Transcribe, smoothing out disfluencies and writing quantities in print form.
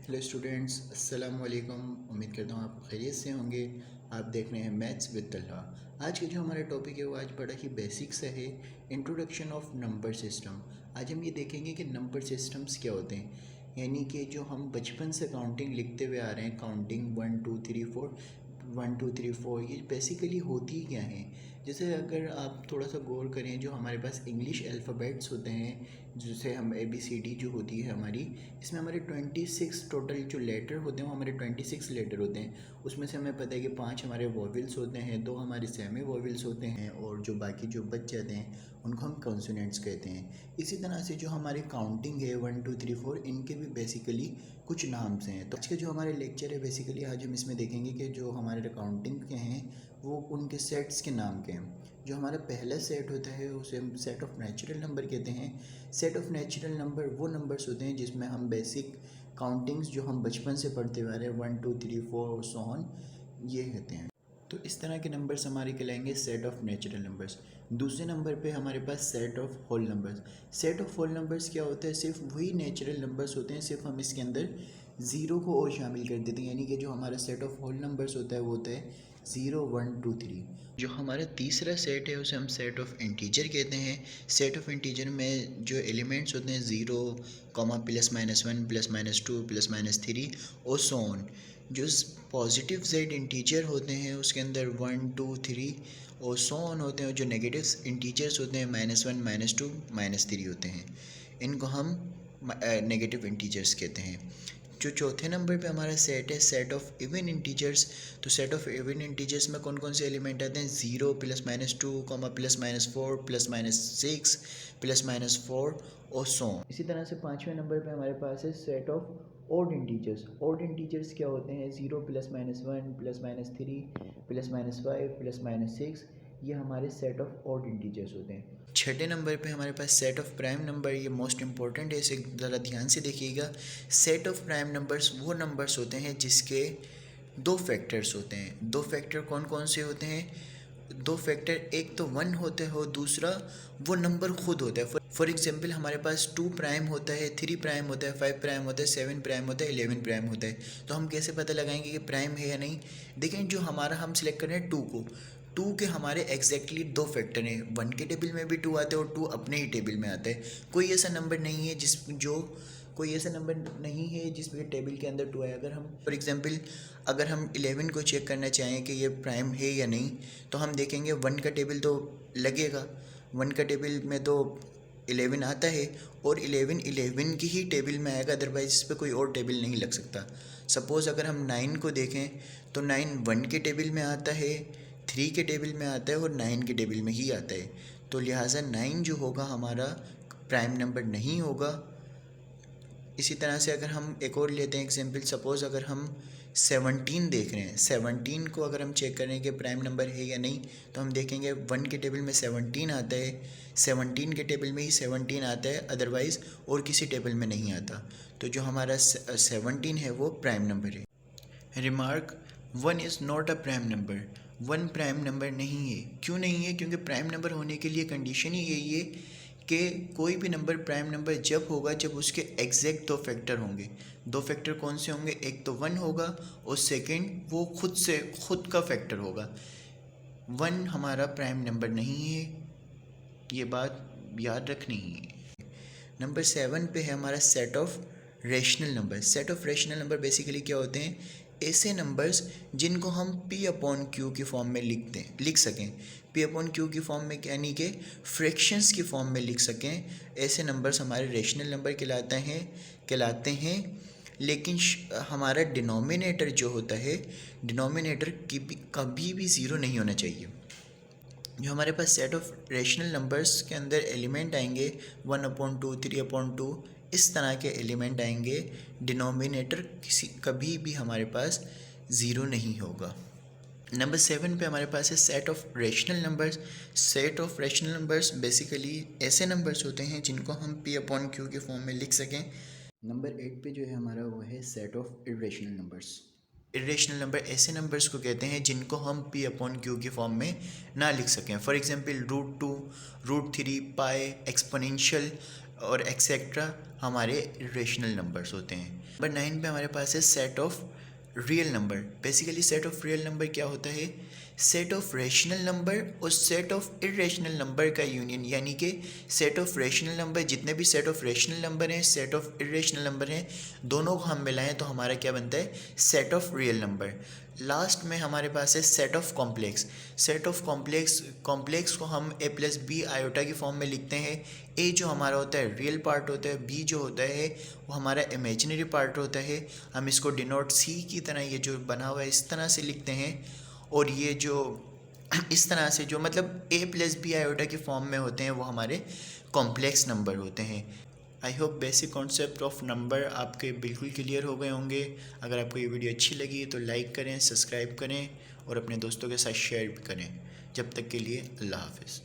Hello students, अस्सलाम वालेकुम। उम्मीद करता हूँ आप खैरियत से होंगे। आप देख रहे हैं मैथ्स विद तलहा। आज का जो हमारा टॉपिक है वो आज बड़ा ही बेसिक सा है, इंट्रोडक्शन ऑफ नंबर सिस्टम। आज हम ये देखेंगे कि नंबर सिस्टम्स क्या होते हैं, यानी कि जो हम बचपन से काउंटिंग लिखते हुए आ रहे हैं, काउंटिंग 1 2 3 4, 1 2 3 4, ये बेसिकली होती क्या है। जैसे अगर आप थोड़ा सा गौर करें, जो हमारे पास इंग्लिश अल्फ़ाबेट्स होते हैं, जिसे हम ABCD जो होती है हमारी, इसमें हमारे 26 टोटल जो लेटर होते हैं वो हमारे 26 लेटर होते हैं। उसमें से हमें पता है कि 5 हमारे वोवेल्स होते हैं, 2 हमारे सेमी वोवेल्स होते हैं, और जो बाकी जो बच जाते हैं उनको हम कॉन्सोनेंट्स कहते हैं। इसी तरह से जो हमारी काउंटिंग है 1 2 3 4, इनके भी बेसिकली कुछ नाम्स हैं। तो आज के जो हमारे लेक्चर है, बेसिकली आज हम इसमें देखेंगे कि जो हमारे काउंटिंग के हैं वो उनके सेट्स के नाम के हैं। जो हमारा पहला सेट होता है उसे हम सेट ऑफ नेचुरल नंबर कहते हैं। सेट ऑफ नेचुरल नंबर वो नंबर्स होते हैं जिसमें हम बेसिक काउंटिंग्स जो हम बचपन से पढ़ते हुए आ रहे हैं 1 2 3 4 और सो ऑन, ये कहते हैं। तो इस तरह के नंबर्स हमारे कहलाएंगे सेट ऑफ नेचुरल नंबर्स। दूसरे नंबर पे हमारे पास set of whole numbers. Set of whole numbers क्या होता है, सिर्फ वही नेचुरल नंबर्स होते हैं, सिर्फ हम इसके अंदर ज़ीरो को और शामिल कर देते हैं। यानी कि जो हमारा सेट ऑफ होल नंबर्स होता है वो होता है 0 1 2 3। जो हमारा तीसरा सेट है उसे हम सेट ऑफ इंटीजर कहते हैं। सेट ऑफ इंटीजर में जो एलिमेंट्स होते हैं 0, plus minus 1, plus minus 2, plus minus 3 और सो ऑन। जो पॉजिटिव जेड इंटीजर होते हैं उसके अंदर 1 2 3 और सो ऑन होते हैं। जो नेगेटिव इंटीजर्स होते हैं -1 -2 -3 होते हैं, इनको हम नेगेटिव इंटीजर्स कहते हैं। जो चौथे नंबर पे हमारा सेट है सेट ऑफ इवन इंटीजर्स। तो सेट ऑफ इवन इंटीजर्स में कौन कौन से एलिमेंट आते हैं, 0 plus minus 2, plus minus 4, plus minus 6, plus minus 4 और सो। इसी तरह से पाँचवें नंबर पे हमारे पास है set of odd integers. Odd integers क्या होते हैं, 0 plus minus 1, plus minus 3, plus minus 5, plus minus 6, ये हमारे सेट ऑफ ऑड इंटीजर्स होते हैं। छठे नंबर पे हमारे पास सेट ऑफ प्राइम नंबर। ये मोस्ट इंपॉर्टेंट है, इसे ज़रा ध्यान से देखिएगा। सेट ऑफ प्राइम नंबर्स वो नंबर्स होते हैं जिसके दो फैक्टर्स होते हैं। दो फैक्टर कौन कौन से होते हैं, दो फैक्टर, एक तो 1 होते हो, दूसरा वो नंबर खुद होता है। फॉर एग्जांपल हमारे पास 2 प्राइम होता है, 3 प्राइम होता है, 5 प्राइम होता है, 7 प्राइम होता है, 11 प्राइम होता है। तो हम कैसे पता लगाएंगे कि प्राइम है या नहीं। देखें, जो हमारा हम सिलेक्ट कर रहे हैं 2 को, 2 के हमारे एग्जैक्टली दो फैक्टर हैं। 1 के टेबल में भी 2 आते हैं और 2 अपने ही टेबल में आता है। कोई ऐसा नंबर नहीं है जिसमें टेबल के अंदर 2 है। अगर हम फॉर एग्जांपल अगर हम 11 को चेक करना चाहें कि ये प्राइम है या नहीं, तो हम देखेंगे 1 का टेबल तो लगेगा, 1 का टेबल में तो 11 आता है, और 11 की ही टेबल में आएगा, अदरवाइज इस पर कोई और टेबल नहीं लग सकता। सपोज़ अगर हम 9 को देखें तो 9 1 के टेबल में आता है, 3 के टेबल में आता है और 9 के टेबल में ही आता है। तो लिहाजा 9 जो होगा हमारा प्राइम नंबर नहीं होगा। इसी तरह से अगर हम एक और लेते हैं एग्जांपल, सपोज़ अगर हम 17 देख रहे हैं, 17 को अगर हम चेक करें कि प्राइम नंबर है या नहीं, तो हम देखेंगे 1 के टेबल में 17 आता है, 17 के टेबल में ही 17 आता है, अदरवाइज़ और किसी टेबल में नहीं आता। तो जो हमारा 17 है वो प्राइम नंबर है। Remark, 1 is not a prime number. 1 prime number नहीं है। क्यों नहीं है, क्योंकि प्राइम नंबर होने के लिए कंडीशन ही यही है कि कोई भी नंबर प्राइम नंबर जब होगा जब उसके एग्जैक्ट दो फैक्टर होंगे। दो फैक्टर कौन से होंगे, एक तो 1 होगा और सेकंड वो खुद का फैक्टर होगा। 1 हमारा प्राइम नंबर नहीं है, ये बात याद रखनी है। नंबर 7 पे है हमारा set of rational number. Set of rational number basically क्या होते हैं, ऐसे नंबर्स जिनको हम P/Q की फॉर्म में लिख सकें। P/Q की फॉर्म में यानी कि फ्रैक्शंस की फॉर्म में लिख सकें, ऐसे नंबर्स हमारे रेशनल नंबर कहलाते हैं। लेकिन हमारा डिनोमिनेटर जो होता है, डिनोमिनेटर कभी भी ज़ीरो नहीं होना चाहिए। जो हमारे पास सेट ऑफ रेशनल नंबर्स के अंदर एलिमेंट आएंगे 1/2, 3/2, इस तरह के एलिमेंट आएंगे, डिनोमिनेटर कभी भी हमारे पास ज़ीरो नहीं होगा। नंबर 7 पे हमारे पास है set of rational numbers. Set of rational numbers basically ऐसे नंबर्स होते हैं जिनको हम P/Q के फॉर्म में लिख सकें। नंबर 8 पे जो है हमारा वो है set of irrational numbers. Irrational number ऐसे नंबर्स को कहते हैं जिनको हम P/Q की फॉर्म में ना लिख सकें। फॉर एग्जांपल √2, √3, पाई, एक्सपोनेंशियल, और एक्सेट्रा हमारे रेशनल नंबर्स होते हैं। नंबर 9 पे हमारे पास है set of real number. Basically set of real number क्या होता है? सेट ऑफ रेशनल नंबर और सेट ऑफ इरेशनल नंबर का यूनियन, यानी कि सेट ऑफ रेशनल नंबर, जितने भी सेट ऑफ रेशनल नंबर हैं, सेट ऑफ इरेशनल नंबर हैं, दोनों को हम मिलाएं तो हमारा क्या बनता है? Set of real number. Last में हमारे पास है set of complex. Set of complex को हम a प्लस बी आयोटा की फॉर्म में लिखते हैं। a जो हमारा होता है रियल पार्ट होता है, b जो होता है वो हमारा इमेजिनरी पार्ट होता है। हम इसको डिनोट c की तरह, ये जो बना हुआ है इस तरह से लिखते हैं, और ये जो इस तरह से जो मतलब a प्लस बी आयोटा की फॉर्म में होते हैं वो हमारे कॉम्प्लेक्स नंबर होते हैं। I hope basic concept of number आपके बिल्कुल क्लियर हो गए होंगे। अगर आपको ये वीडियो अच्छी लगी तो लाइक करें, सब्सक्राइब करें और अपने दोस्तों के साथ शेयर भी करें। जब तक के लिए अल्लाह हाफ़िज़।